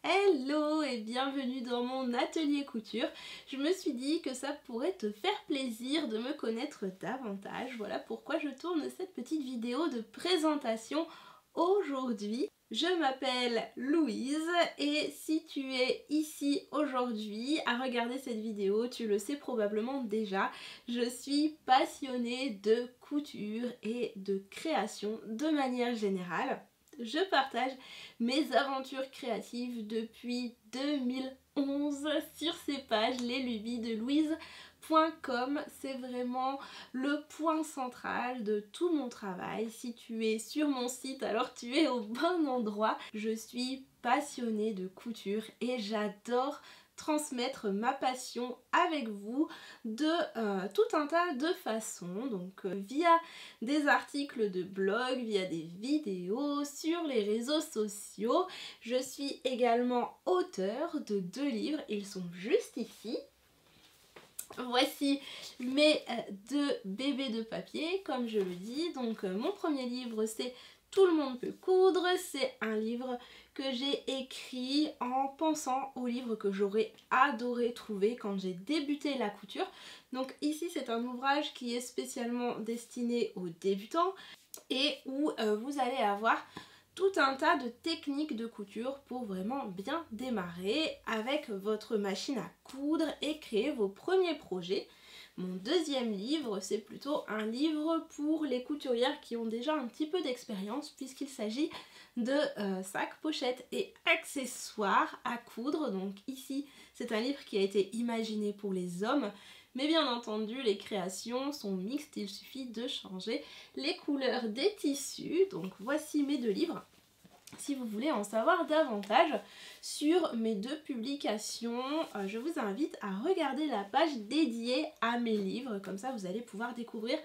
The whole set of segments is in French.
Hello et bienvenue dans mon atelier couture. Je me suis dit que ça pourrait te faire plaisir de me connaître davantage. Voilà pourquoi je tourne cette petite vidéo de présentation aujourd'hui. Je m'appelle Louise et si tu es ici aujourd'hui à regarder cette vidéo, tu le sais probablement déjà, je suis passionnée de couture et de création de manière générale. Je partage mes aventures créatives depuis 2011 sur ces pages, les lubies de Louise.com. C'est vraiment le point central de tout mon travail. Si tu es sur mon site, alors tu es au bon endroit. Je suis passionnée de couture et j'adore transmettre ma passion avec vous de tout un tas de façons, donc via des articles de blog, via des vidéos, sur les réseaux sociaux. Je suis également auteure de 2 livres, ils sont juste ici. Voici mes 2 bébés de papier, comme je le dis. Donc mon premier livre c'est Tout le monde peut coudre. C'est un livre que j'ai écrit en pensant au livre que j'aurais adoré trouver quand j'ai débuté la couture. Donc ici c'est un ouvrage qui est spécialement destiné aux débutants et où vous allez avoir tout un tas de techniques de couture pour vraiment bien démarrer avec votre machine à coudre et créer vos premiers projets. Mon deuxième livre, c'est plutôt un livre pour les couturières qui ont déjà un petit peu d'expérience puisqu'il s'agit de sacs, pochettes et accessoires à coudre. Donc ici, c'est un livre qui a été imaginé pour les hommes. Mais bien entendu, les créations sont mixtes, il suffit de changer les couleurs des tissus. Donc voici mes 2 livres. Si vous voulez en savoir davantage sur mes 2 publications, je vous invite à regarder la page dédiée à mes livres. Comme ça, vous allez pouvoir découvrir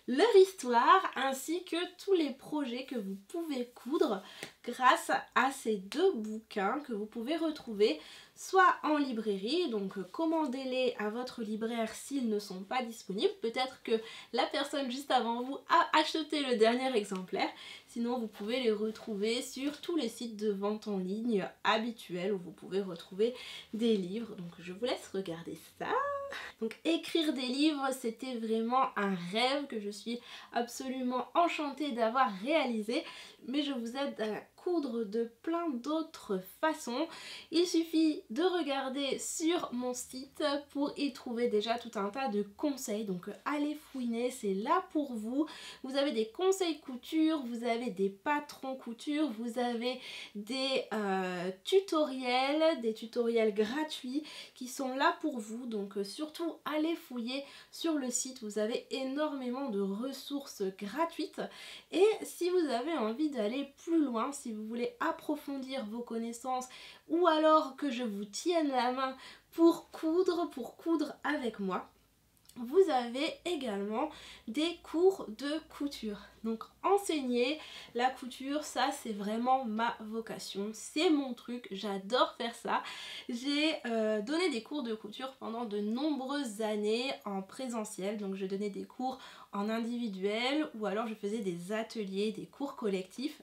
leur histoire ainsi que tous les projets que vous pouvez coudre grâce à ces 2 bouquins que vous pouvez retrouver soit en librairie, donc commandez-les à votre libraire s'ils ne sont pas disponibles. Peut-être que la personne juste avant vous a acheté le dernier exemplaire. Sinon, vous pouvez les retrouver sur tous les sites de vente en ligne habituels où vous pouvez retrouver des livres. Donc je vous laisse regarder ça. Donc écrire des livres, c'était vraiment un rêve que je suis absolument enchantée d'avoir réalisé. Mais je vous aide à coudre de plein d'autres façons. Il suffit de regarder sur mon site pour y trouver déjà tout un tas de conseils. Donc allez fouiner, c'est là pour vous. Vous avez des conseils couture, vous avez des patrons couture, vous avez des tutoriels gratuits qui sont là pour vous. Donc surtout allez fouiller sur le site, vous avez énormément de ressources gratuites. Et si vous avez envie d'aller plus loin, si vous voulez approfondir vos connaissances ou alors que je vous tienne la main pour coudre avec moi, vous avez également des cours de couture. Donc enseigner la couture, ça c'est vraiment ma vocation, c'est mon truc, j'adore faire ça. J'ai donné des cours de couture pendant de nombreuses années en présentiel, donc je donnais des cours en individuel ou alors je faisais des ateliers, des cours collectifs.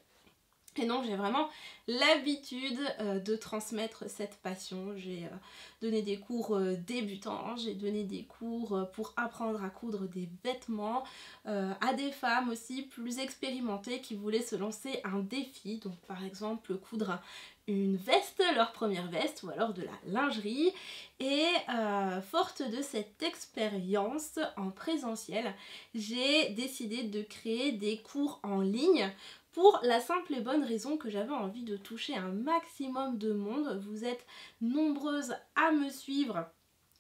Et donc j'ai vraiment l'habitude de transmettre cette passion. J'ai donné des cours débutants, j'ai donné des cours pour apprendre à coudre des vêtements à des femmes aussi plus expérimentées qui voulaient se lancer un défi. Donc par exemple coudre une veste, leur première veste, ou alors de la lingerie. Et forte de cette expérience en présentiel, j'ai décidé de créer des cours en ligne pour la simple et bonne raison que j'avais envie de toucher un maximum de monde. Vous êtes nombreuses à me suivre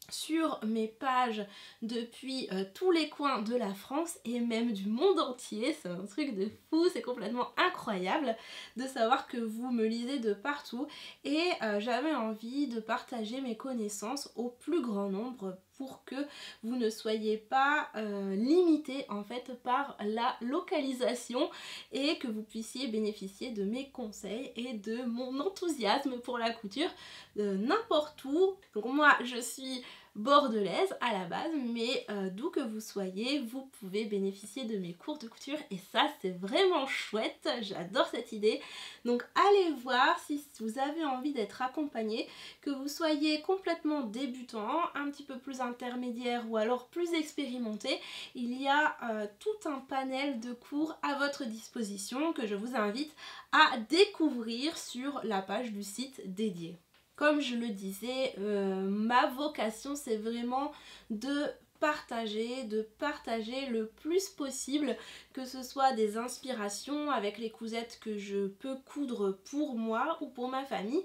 sur mes pages depuis tous les coins de la France et même du monde entier. C'est un truc de fou, c'est complètement incroyable de savoir que vous me lisez de partout et j'avais envie de partager mes connaissances au plus grand nombre pour que vous ne soyez pas limité en fait par la localisation et que vous puissiez bénéficier de mes conseils et de mon enthousiasme pour la couture n'importe où. Donc moi je suis bordelaise à la base, mais d'où que vous soyez, vous pouvez bénéficier de mes cours de couture et ça c'est vraiment chouette, j'adore cette idée. Donc allez voir si vous avez envie d'être accompagné, que vous soyez complètement débutant, un petit peu plus intermédiaire ou alors plus expérimenté, il y a tout un panel de cours à votre disposition que je vous invite à découvrir sur la page du site dédié. Comme je le disais, ma vocation c'est vraiment de partager le plus possible, que ce soit des inspirations avec les cousettes que je peux coudre pour moi ou pour ma famille,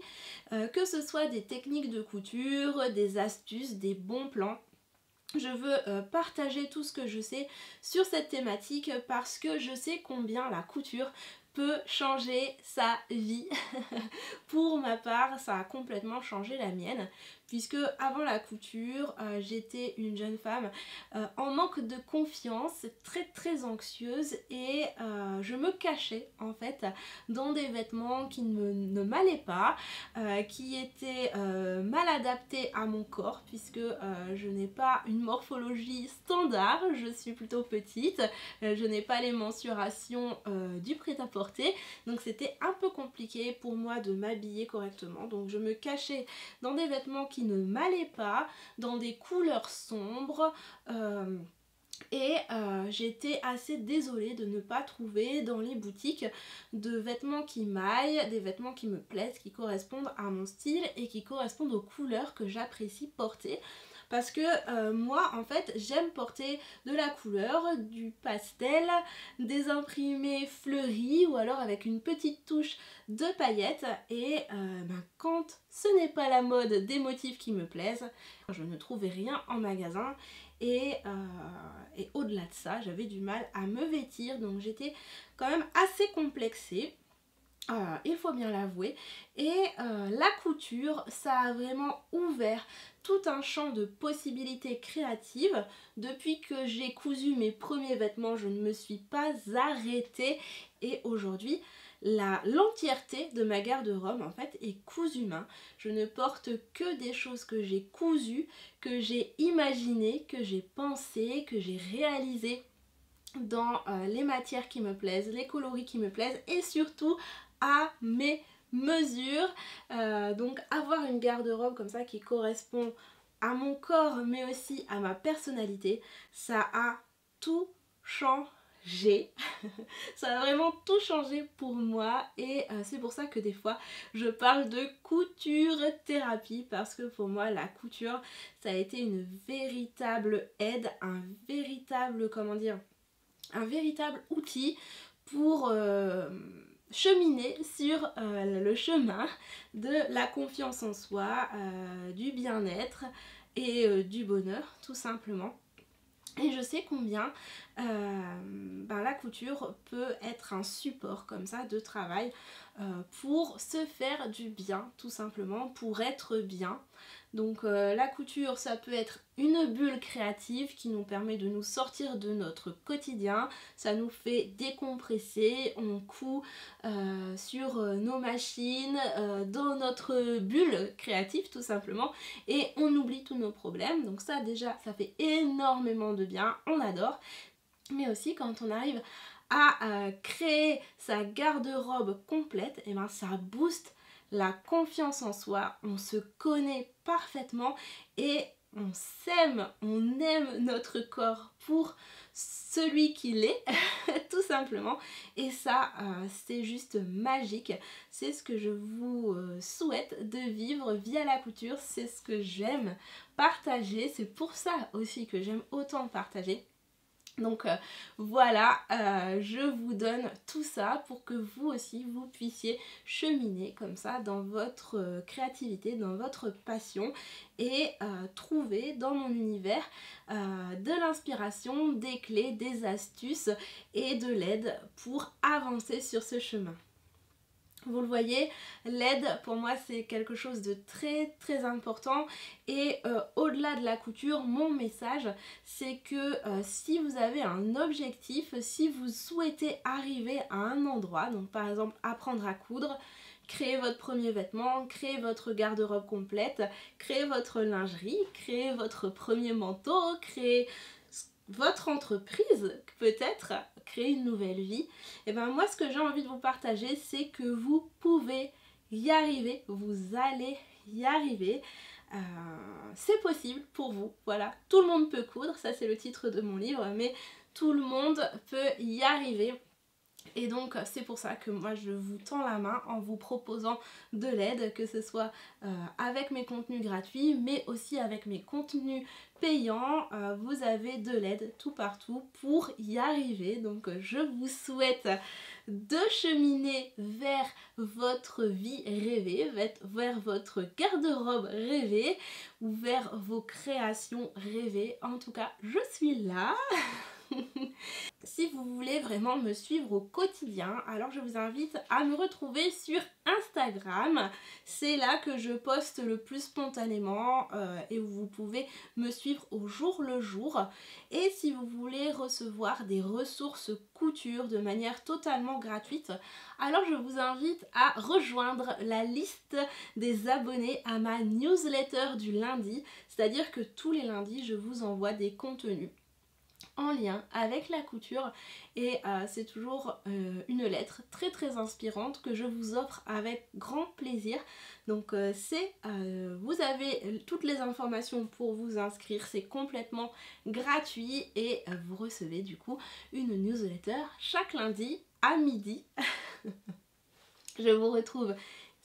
que ce soit des techniques de couture, des astuces, des bons plans. Je veux partager tout ce que je sais sur cette thématique parce que je sais combien la couture peut changer sa vie. Pour ma part, ça a complètement changé la mienne, puisque avant la couture, j'étais une jeune femme en manque de confiance, très anxieuse, et je me cachais en fait dans des vêtements qui ne m'allaient pas, qui étaient mal adaptés à mon corps, puisque je n'ai pas une morphologie standard, je suis plutôt petite, je n'ai pas les mensurations du prêt-à-porter, donc c'était un peu compliqué pour moi de m'habiller correctement. Donc je me cachais dans des vêtements qui ne m'allaient pas, dans des couleurs sombres, et j'étais assez désolée de ne pas trouver dans les boutiques de vêtements qui m'aillent, des vêtements qui me plaisent, qui correspondent à mon style et qui correspondent aux couleurs que j'apprécie porter. Parce que moi en fait j'aime porter de la couleur, du pastel, des imprimés fleuris ou alors avec une petite touche de paillettes, et quand ce n'est pas la mode des motifs qui me plaisent, je ne trouvais rien en magasin. Et au-delà de ça, j'avais du mal à me vêtir, donc j'étais quand même assez complexée. Il faut bien l'avouer, et la couture, ça a vraiment ouvert tout un champ de possibilités créatives. Depuis que j'ai cousu mes premiers vêtements, je ne me suis pas arrêtée, et aujourd'hui l'entièreté de ma garde-robe en fait est cousue main. Je ne porte que des choses que j'ai cousues, que j'ai imaginées, que j'ai pensées, que j'ai réalisées dans les matières qui me plaisent, les coloris qui me plaisent, et surtout à mes mesures. Donc avoir une garde-robe comme ça qui correspond à mon corps mais aussi à ma personnalité, ça a tout changé. Ça a vraiment tout changé pour moi, et c'est pour ça que des fois je parle de couture thérapie, parce que pour moi la couture ça a été une véritable aide, un véritable, comment dire, un véritable outil pour cheminer sur le chemin de la confiance en soi, du bien-être et du bonheur tout simplement. Et je sais combien la couture peut être un support comme ça de travail pour se faire du bien, tout simplement, pour être bien. Donc la couture, ça peut être une bulle créative qui nous permet de nous sortir de notre quotidien, ça nous fait décompresser, on coud sur nos machines, dans notre bulle créative tout simplement, et on oublie tous nos problèmes. Donc ça déjà, ça fait énormément de bien, on adore. Mais aussi quand on arrive à créer sa garde-robe complète, et ben ça booste la confiance en soi, on se connaît parfaitement et on s'aime, on aime notre corps pour celui qu'il est, tout simplement. Et ça, c'est juste magique. C'est ce que je vous souhaite de vivre via la couture, c'est ce que j'aime partager, c'est pour ça aussi que j'aime autant partager. Donc voilà, je vous donne tout ça pour que vous aussi vous puissiez cheminer comme ça dans votre créativité, dans votre passion, et trouver dans mon univers de l'inspiration, des clés, des astuces et de l'aide pour avancer sur ce chemin. Vous le voyez, l'aide pour moi c'est quelque chose de très important, et au-delà de la couture, mon message c'est que si vous avez un objectif, si vous souhaitez arriver à un endroit, donc par exemple apprendre à coudre, créer votre premier vêtement, créer votre garde-robe complète, créer votre lingerie, créer votre premier manteau, créer votre entreprise, peut-être créer une nouvelle vie. Et ben moi, ce que j'ai envie de vous partager, c'est que vous pouvez y arriver, vous allez y arriver. C'est possible pour vous, voilà. Tout le monde peut coudre, ça c'est le titre de mon livre, mais tout le monde peut y arriver. Et donc c'est pour ça que moi je vous tends la main en vous proposant de l'aide, que ce soit avec mes contenus gratuits mais aussi avec mes contenus payants. Vous avez de l'aide tout partout pour y arriver. Donc je vous souhaite de cheminer vers votre vie rêvée, vers votre garde-robe rêvée ou vers vos créations rêvées. En tout cas, je suis là. Si vous voulez vraiment me suivre au quotidien, alors je vous invite à me retrouver sur Instagram. C'est là que je poste le plus spontanément et où vous pouvez me suivre au jour le jour. Et si vous voulez recevoir des ressources couture de manière totalement gratuite, alors je vous invite à rejoindre la liste des abonnés à ma newsletter du lundi. C'est-à-dire que tous les lundis, je vous envoie des contenus en lien avec la couture et c'est toujours une lettre très très inspirante que je vous offre avec grand plaisir. Donc vous avez toutes les informations pour vous inscrire, c'est complètement gratuit et vous recevez du coup une newsletter chaque lundi à midi. Je vous retrouve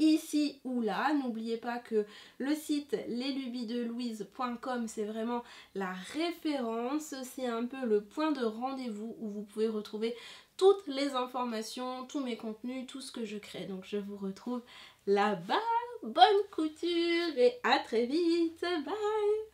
ici ou là. N'oubliez pas que le site leslubiesdelouise.com, c'est vraiment la référence, c'est un peu le point de rendez-vous où vous pouvez retrouver toutes les informations, tous mes contenus, tout ce que je crée. Donc je vous retrouve là-bas. Bonne couture et à très vite. Bye!